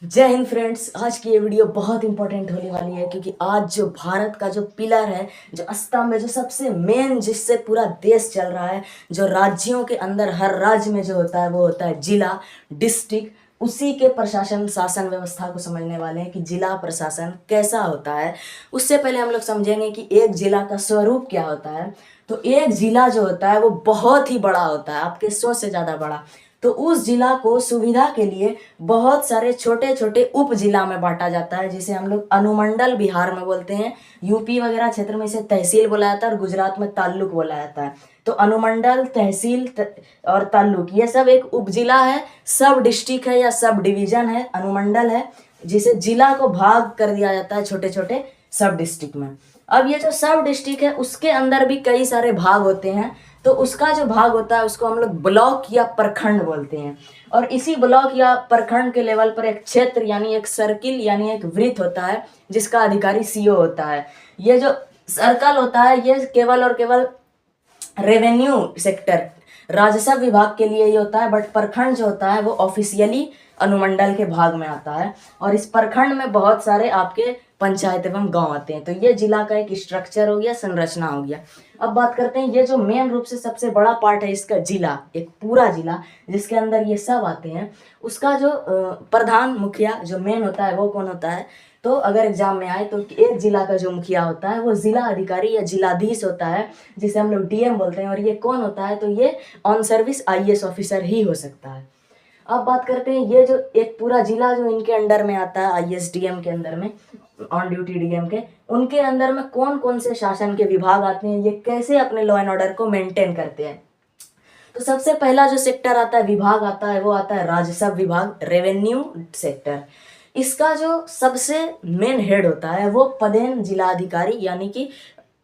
जय हिंद फ्रेंड्स। आज की ये वीडियो बहुत इंपॉर्टेंट होने वाली है क्योंकि आज जो भारत का जो पिलर है, जो स्तंभ है, जो सबसे मेन जिससे पूरा देश चल रहा है, जो राज्यों के अंदर हर राज्य में जो होता है वो होता है जिला, डिस्ट्रिक्ट। उसी के प्रशासन शासन व्यवस्था को समझने वाले हैं कि जिला प्रशासन कैसा होता है। उससे पहले हम लोग समझेंगे कि एक जिला का स्वरूप क्या होता है। तो एक जिला जो होता है वो बहुत ही बड़ा होता है, आपके सोच से ज़्यादा बड़ा। तो उस जिला को सुविधा के लिए बहुत सारे छोटे छोटे उप जिला में बांटा जाता है, जिसे हम लोग अनुमंडल बिहार में बोलते हैं। यूपी वगैरह क्षेत्र में इसे तहसील बोला जाता है और गुजरात में ताल्लुक बोला जाता है। तो अनुमंडल, तहसील और ताल्लुक ये सब एक उप जिला है, सब डिस्ट्रिक्ट है या सब डिवीजन है। अनुमंडल है जिसे जिला को भाग कर दिया जाता है छोटे छोटे सब डिस्ट्रिक्ट में। अब ये जो सब डिस्ट्रिक्ट है उसके अंदर भी कई सारे भाग होते हैं। तो उसका जो भाग होता है उसको हम लोग ब्लॉक या प्रखंड बोलते हैं। और इसी ब्लॉक या प्रखंड के लेवल पर एक क्षेत्र यानी एक सर्किल यानी एक वृत्त होता है जिसका अधिकारी सीओ होता है। ये जो सर्कल होता है ये केवल और केवल रेवेन्यू सेक्टर, राजस्व विभाग के लिए ही होता है। बट प्रखंड जो होता है वो ऑफिशियली अनुमंडल के भाग में आता है। और इस प्रखंड में बहुत सारे आपके पंचायत एवं गांव आते हैं। तो ये जिला का एक स्ट्रक्चर हो गया, संरचना हो गया। अब बात करते हैं ये जो मेन रूप से सबसे बड़ा पार्ट है इसका, जिला, एक पूरा जिला जिसके अंदर ये सब आते हैं। उसका जो प्रधान मुखिया जो मेन होता है वो कौन होता है। तो अगर एग्जाम में आए तो एक जिला का जो मुखिया होता है वो जिला अधिकारी या जिलाधीश होता है, जिसे हम लोग डीएम बोलते हैं। और ये कौन होता है, तो ये ऑन सर्विस आईएएस ऑफिसर ही हो सकता है। अब बात करते हैं ये जो एक पूरा जिला जो इनके अंडर में आता है, आईएएस डीएम के अंदर में, ऑन ड्यूटी डीएम के, उनके अंदर में कौन कौन से शासन के विभाग आते हैं, ये कैसे अपने लॉ एंड ऑर्डर को मेंटेन करते हैं। तो सबसे पहला जो सेक्टर आता है, विभाग आता है, वो आता है राजस्व विभाग, रेवेन्यू सेक्टर। इसका जो सबसे मेन हेड होता है वो पदेन जिलाधिकारी यानी कि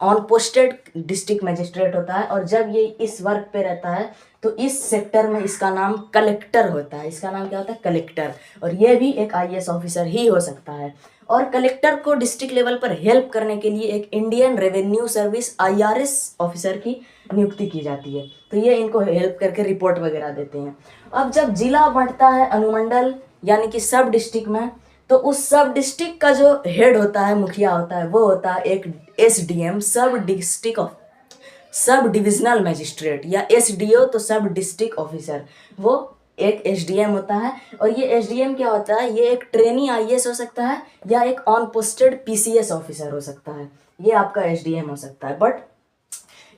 ऑन पोस्टेड डिस्ट्रिक्ट मजिस्ट्रेट होता है। और जब ये इस वर्क पे रहता है तो इस सेक्टर में इसका नाम कलेक्टर होता है। इसका नाम क्या होता है, कलेक्टर। और ये भी एक आईएएस ऑफिसर ही हो सकता है। और कलेक्टर को डिस्ट्रिक्ट लेवल पर हेल्प करने के लिए एक Indian revenue service IRS officer की नियुक्ति की जाती है। तो ये इनको हेल्प करके रिपोर्ट वगैरह देते हैं। अब जब जिला बढ़ता है अनुमंडल यानी कि सब डिस्ट्रिक्ट में, तो उस सब डिस्ट्रिक्ट का जो हेड होता है, मुखिया होता है, वो होता है एक एसडीएम, सब district of sub divisional magistrate, या एसडीओ तो सब डिस्ट्रिक्ट ऑफिसर। वो एक एसडीएम होता है। और ये एसडीएम क्या होता है, ये एक ट्रेनी आईएएस हो सकता है या एक ऑन पोस्टेड पीसीएस ऑफिसर हो सकता है। ये आपका एसडीएम हो सकता है। बट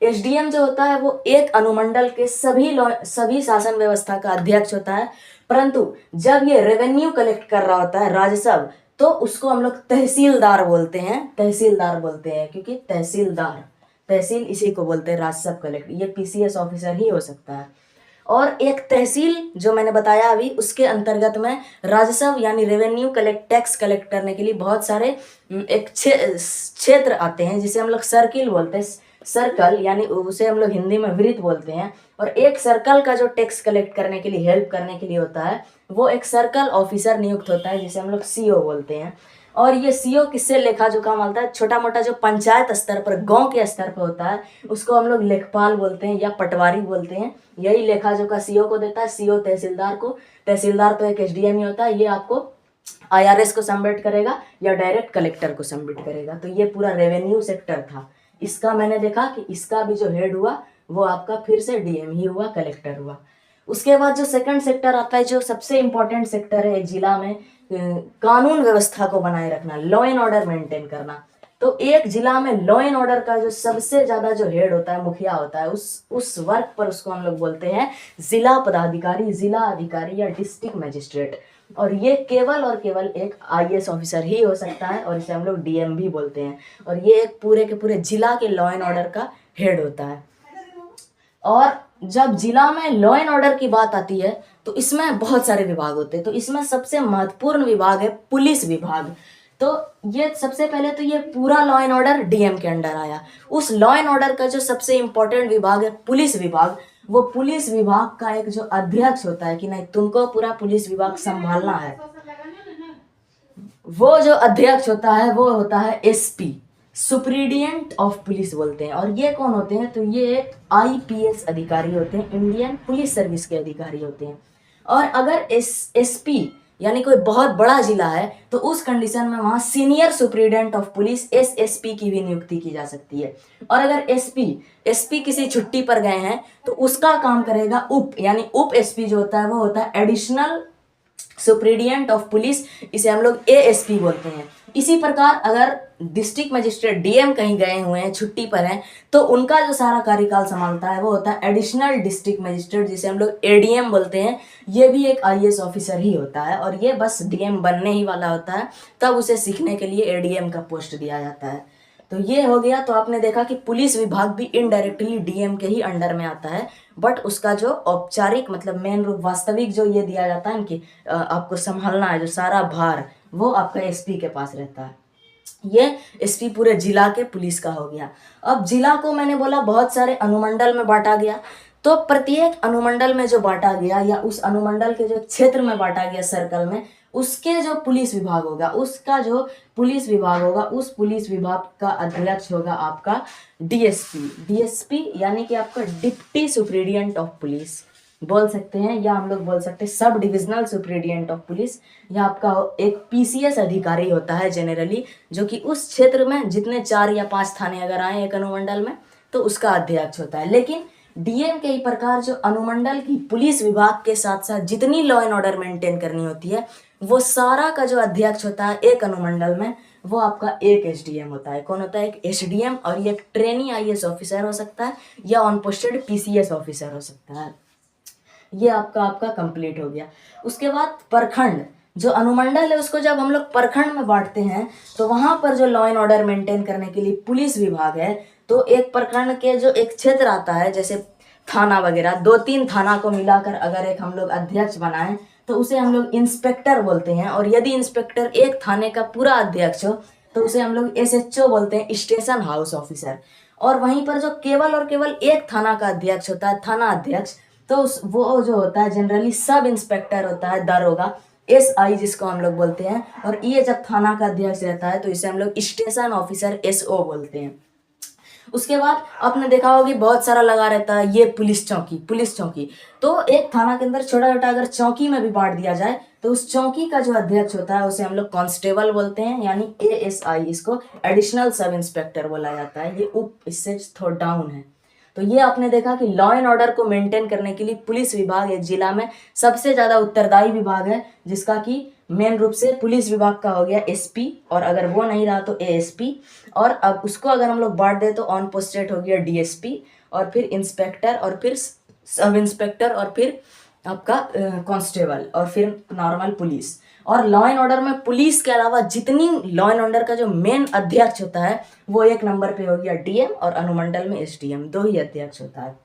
एसडीएम जो होता है वो एक अनुमंडल के सभी शासन व्यवस्था का अध्यक्ष होता है। परंतु जब ये रेवेन्यू कलेक्ट कर रहा होता है, राजस्व, तो उसको हम लोग तहसीलदार बोलते हैं। तहसीलदार बोलते हैं क्योंकि तहसीलदार, तहसील इसी को बोलते हैं, राजस्व कलेक्ट। ये पीसीएस ऑफिसर ही हो सकता है। और एक तहसील जो मैंने बताया अभी, उसके अंतर्गत में राजस्व यानी रेवेन्यू टैक्स कलेक्ट करने के लिए बहुत सारे एक क्षेत्र आते हैं जिसे हम लोग सर्किल बोलते हैं। सर्कल यानी उसे हम लोग हिंदी में वृत्त बोलते हैं। और एक सर्कल का जो टैक्स कलेक्ट करने के लिए, हेल्प करने के लिए होता है, वो एक सर्कल ऑफिसर नियुक्त होता है जिसे हम लोग सीओ बोलते हैं। और ये सीओ किससे लेखा जोखा मानता है, छोटा मोटा जो पंचायत स्तर पर, गांव के स्तर पर होता है, उसको हम लोग लेखपाल बोलते हैं या पटवारी बोलते हैं। यही लेखा जोखा सीओ को देता है, सीओ तहसीलदार को। तहसीलदार तो एक एसडीएम ही होता है। ये आपको आईआरएस को सबमिट करेगा या डायरेक्ट कलेक्टर को सबमिट करेगा। तो ये पूरा रेवेन्यू सेक्टर था। इसका मैंने देखा कि इसका भी जो हेड हुआ वो आपका फिर से डीएम ही हुआ, कलेक्टर हुआ। उसके बाद जो सेकंड सेक्टर आता है, जो सबसे इंपॉर्टेंट सेक्टर है एक जिला में, कानून व्यवस्था को बनाए रखना, लॉ एंड ऑर्डर मेंटेन करना। तो एक जिला में लॉ एंड ऑर्डर का जो सबसे ज्यादा जो हेड होता है, मुखिया होता है, उस वर्ग पर उसको हम लोग बोलते हैं जिला पदाधिकारी, जिला अधिकारी या डिस्ट्रिक्ट मजिस्ट्रेट। और ये केवल और केवल एक आईएएस ऑफिसर ही हो सकता है और इसे हम लोग डीएम भी बोलते हैं। और ये एक पूरे के पूरे जिला के लॉ एंड ऑर्डर का हेड होता है। और जब जिला में लॉ एंड ऑर्डर की बात आती है तो इसमें बहुत सारे विभाग होते हैं। तो इसमें सबसे महत्वपूर्ण विभाग है पुलिस विभाग। तो ये सबसे पहले तो ये पूरा लॉ एंड ऑर्डर डीएम के अंडर आया। उस लॉ एंड ऑर्डर का जो सबसे इंपॉर्टेंट विभाग है पुलिस विभाग, वो पुलिस विभाग का एक जो अध्यक्ष होता है कि नहीं तुमको पूरा पुलिस विभाग संभालना है, वो जो अध्यक्ष होता है वो होता है एसपी, सुप्रीडियंट ऑफ पुलिस बोलते हैं। और ये कौन होते हैं, तो ये एक आईपीएस अधिकारी होते हैं, इंडियन पुलिस सर्विस के अधिकारी होते हैं। और अगर एसपी यानी कोई बहुत बड़ा जिला है, तो उस कंडीशन में वहाँ senior superintendent of police SSP की भी नियुक्ति की जा सकती है। और अगर एसपी किसी छुट्टी पर गए हैं तो उसका काम करेगा यानी उप एसपी जो होता है वो होता है एडिशनल सुप्रीडियंट ऑफ पुलिस, इसे हम लोग एएसपी बोलते हैं। इसी प्रकार अगर डिस्ट्रिक्ट मजिस्ट्रेट डीएम कहीं गए हुए हैं, छुट्टी पर हैं, तो उनका जो सारा कार्यकाल संभालता है वो होता है एडिशनल डिस्ट्रिक्ट मजिस्ट्रेट, जिसे हम लोग एडीएम बोलते हैं। ये भी एक आईएएस ऑफिसर ही होता है और ये बस डीएम बनने ही वाला होता है, तब उसे सीखने के लिए एडीएम का पोस्ट दिया जाता है। तो ये हो गया। तो आपने देखा कि पुलिस विभाग भी इनडायरेक्टली डीएम के ही अंडर में आता है, बट उसका जो औपचारिक मतलब मेन रूप वास्तविक जो ये दिया जाता है कि आपको संभालना है जो सारा भार, वो आपका एसपी के पास रहता है। ये एसपी पूरे जिला के पुलिस का हो गया। अब जिला को मैंने बोला बहुत सारे अनुमंडल में बांटा गया, तो प्रत्येक अनुमंडल में जो बांटा गया या उस अनुमंडल के जो क्षेत्र में बांटा गया सर्कल में, उसके जो पुलिस विभाग होगा, उसका जो पुलिस विभाग होगा, उस पुलिस विभाग का अध्यक्ष होगा आपका डीएसपी यानी कि आपका डिप्टी सुप्रीडियंट ऑफ पुलिस बोल सकते हैं, या हम लोग बोल सकते हैं सब डिविजनल सुप्रीडियंट ऑफ पुलिस। या आपका एक पीसीएस अधिकारी होता है जनरली, जो कि उस क्षेत्र में जितने 4 या 5 थाने अगर आए एक अनुमंडल में तो उसका अध्यक्ष होता है। लेकिन डीएम के ही प्रकार जो अनुमंडल की पुलिस विभाग के साथ साथ जितनी लॉ एंड ऑर्डर मेंटेन करनी होती है, वो सारा का जो अध्यक्ष होता है एक अनुमंडल में, वो आपका एक एसडीएम होता है। कौन होता है? एक एसडीएम। और ये एक ट्रेनी आईएएस ऑफिसर हो सकता है या ऑन पोस्टेड पीसीएस ऑफिसर हो सकता है। ये आपका कंप्लीट हो गया। उसके बाद प्रखंड, जो अनुमंडल है उसको जब हम लोग प्रखंड में बांटते हैं तो वहां पर जो लॉ एंड ऑर्डर मेंटेन करने के लिए पुलिस विभाग है, तो एक प्रखंड के जो एक क्षेत्र आता है, जैसे थाना वगैरह, 2-3 थाना को मिलाकर अगर एक हम लोग अध्यक्ष बनाएं तो उसे हम लोग इंस्पेक्टर बोलते हैं। और यदि इंस्पेक्टर एक थाने का पूरा अध्यक्ष हो तो उसे हम लोग एसएचओ बोलते हैं, स्टेशन हाउस ऑफिसर। और वहीं पर जो केवल और केवल एक थाना का अध्यक्ष होता है, थाना अध्यक्ष, तो वो जो होता है जनरली सब इंस्पेक्टर होता है, दरोगा, एसआई जिसको हम लोग बोलते हैं। और ये जब थाना का अध्यक्ष रहता है तो इसे हम लोग स्टेशन ऑफिसर एसओ बोलते हैं। उसके बाद आपने देखा होगा बहुत सारा लगा रहता है ये पुलिस चौकी। तो एक थाना के अंदर छोटा छोटा अगर चौकी में भी बांट दिया जाए तो उस चौकी का जो अध्यक्ष होता है उसे हम लोग कांस्टेबल बोलते हैं, यानी एएसआई, इसको एडिशनल सब इंस्पेक्टर बोला जाता है। ये इससे थोड़ा डाउन है। तो ये आपने देखा कि लॉ एंड ऑर्डर को मेंटेन करने के लिए पुलिस विभाग एक जिला में सबसे ज्यादा उत्तरदायी विभाग है, जिसका कि मेन रूप से पुलिस विभाग का हो गया एसपी, और अगर वो नहीं रहा तो एएसपी। और अब उसको अगर हम लोग बांट दे तो ऑन पोस्टेड हो गया डीएसपी, और फिर इंस्पेक्टर, और फिर सब इंस्पेक्टर, और फिर आपका कांस्टेबल, और फिर नॉर्मल पुलिस। और लॉ एंड ऑर्डर में पुलिस के अलावा जितनी लॉ एंड ऑर्डर का जो मेन अध्यक्ष होता है वो एक नंबर पे हो गया डीएम, और अनुमंडल में एसडीएम, 2 ही अध्यक्ष होता है।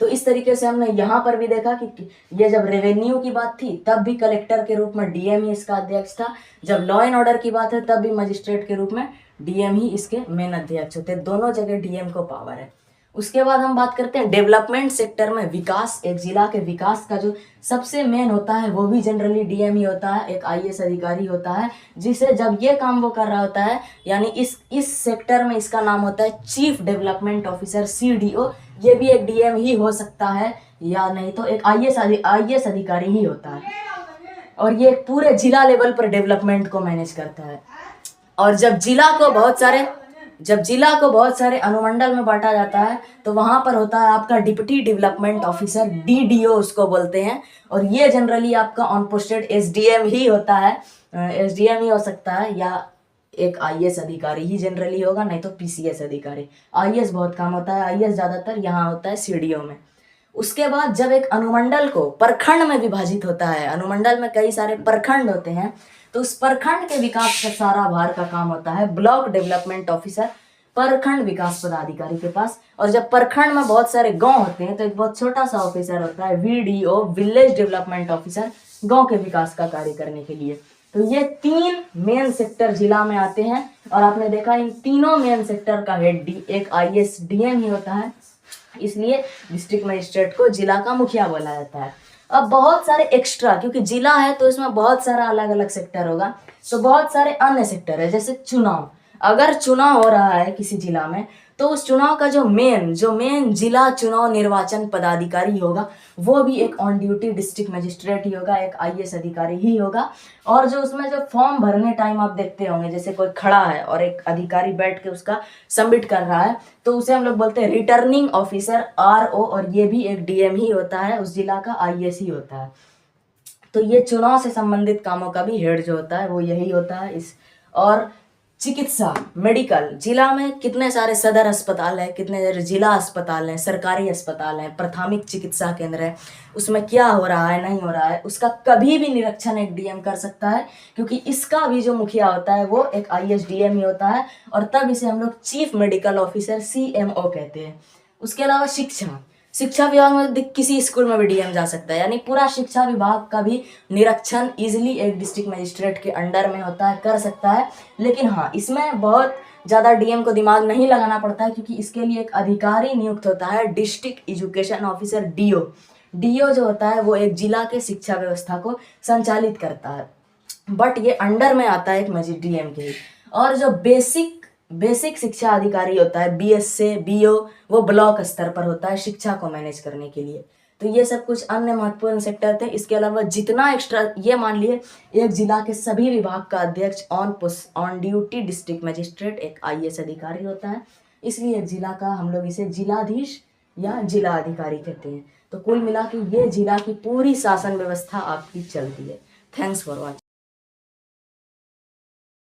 तो इस तरीके से हमने यहाँ पर भी देखा कि ये जब रेवेन्यू की बात थी तब भी कलेक्टर के रूप में डीएम ही इसका अध्यक्ष था, जब लॉ एंड ऑर्डर की बात है तब भी मजिस्ट्रेट के रूप में डीएम ही इसके मेन अध्यक्ष होते हैं। दोनों जगह डीएम को पावर है। उसके बाद हम बात करते हैं डेवलपमेंट सेक्टर में विकास। एक जिला के विकास का जो सबसे मेन होता है वो भी जनरली डीएम ही होता है, एक आईएएस अधिकारी होता है, जिसे जब ये काम वो कर रहा होता है, यानी इस सेक्टर में इसका नाम होता है चीफ डेवलपमेंट ऑफिसर, सीडीओ। ये भी एक डीएम ही हो सकता है, या नहीं तो एक आईएएस अधिकारी ही होता है। और ये पूरे जिला लेवल पर डेवलपमेंट को मैनेज करता है। और जब जिला को बहुत सारे अनुमंडल में बांटा जाता है तो वहां पर होता है आपका डिप्टी डेवलपमेंट ऑफिसर, डीडीओ उसको बोलते हैं। और ये जनरली आपका ऑन पोस्टेड एसडीएम ही होता है, एसडीएम ही हो सकता है, या एक आईएएस अधिकारी ही जनरली होगा, नहीं तो पीसीएस अधिकारी। आईएएस बहुत कम होता है, आईएएस ज्यादातर यहाँ होता है सीडीओ में। उसके बाद जब एक अनुमंडल को प्रखंड में विभाजित होता है, अनुमंडल में कई सारे प्रखंड होते हैं, तो उस प्रखंड के विकास का सारा भार का काम होता है ब्लॉक डेवलपमेंट ऑफिसर, प्रखंड विकास पदाधिकारी के पास। और जब प्रखंड में बहुत सारे गांव होते हैं तो एक बहुत छोटा सा ऑफिसर होता है वीडीओ, विलेज डेवलपमेंट ऑफिसर, गांव के विकास का कार्य करने के लिए। तो ये 3 मेन सेक्टर जिला में आते हैं। और आपने देखा इन तीनों मेन सेक्टर का हेड एक आईएएस डीएम ही होता है, इसलिए डिस्ट्रिक्ट मजिस्ट्रेट को जिला का मुखिया बोला जाता है। अब बहुत सारे एक्स्ट्रा, क्योंकि जिला है तो इसमें बहुत सारा अलग अलग सेक्टर होगा, तो बहुत सारे अन्य सेक्टर है, जैसे चुनाव। अगर चुनाव हो रहा है किसी जिला में तो उस चुनाव का जो मेन जिला चुनाव निर्वाचन पदाधिकारी होगा वो भी एक ऑन ड्यूटी डिस्ट्रिक्ट मजिस्ट्रेट ही होगा, एक आईएएस अधिकारी ही होगा। और जो उसमें जो फॉर्म भरने टाइम आप देखते होंगे, जैसे कोई खड़ा है और एक अधिकारी बैठ के उसका सबमिट कर रहा है, तो उसे हम लोग बोलते हैं रिटर्निंग ऑफिसर RO, और ये भी एक DM ही होता है, उस जिला का IAS ही होता है। तो ये चुनाव से संबंधित कामों का भी हेड जो होता है वो यही होता है। इस और चिकित्सा मेडिकल, जिला में कितने सारे सदर अस्पताल है, कितने सारे जिला अस्पताल हैं, सरकारी अस्पताल हैं, प्राथमिक चिकित्सा केंद्र है, उसमें क्या हो रहा है नहीं हो रहा है उसका कभी भी निरीक्षण एक DM कर सकता है, क्योंकि इसका भी जो मुखिया होता है वो एक IAS DM ही होता है, और तब इसे हम लोग चीफ मेडिकल ऑफिसर CMO कहते हैं। उसके अलावा शिक्षा विभाग में किसी स्कूल में भी DM जा सकता है, यानी पूरा शिक्षा विभाग का भी निरीक्षण इजिली एक डिस्ट्रिक्ट मजिस्ट्रेट के अंडर में होता है, कर सकता है। लेकिन हाँ, इसमें बहुत ज़्यादा DM को दिमाग नहीं लगाना पड़ता है, क्योंकि इसके लिए एक अधिकारी नियुक्त होता है, डिस्ट्रिक्ट एजुकेशन ऑफिसर DO जो होता है वो एक जिला के शिक्षा व्यवस्था को संचालित करता है, बट ये अंडर में आता है एक DM के। और जो बेसिक शिक्षा अधिकारी होता है BS से BO, वो ब्लॉक स्तर पर होता है शिक्षा को मैनेज करने के लिए। तो ये सब कुछ अन्य महत्वपूर्ण सेक्टर थे। इसके अलावा जितना एक्स्ट्रा, ये मान लिए एक जिला के सभी विभाग का अध्यक्ष ऑन ड्यूटी डिस्ट्रिक्ट मजिस्ट्रेट एक IAS अधिकारी होता है, इसलिए एक जिला का हम लोग इसे जिलाधीश या जिला अधिकारी कहते हैं। तो कुल मिला के ये जिला की पूरी शासन व्यवस्था आपकी चलती है। Thanks for watching.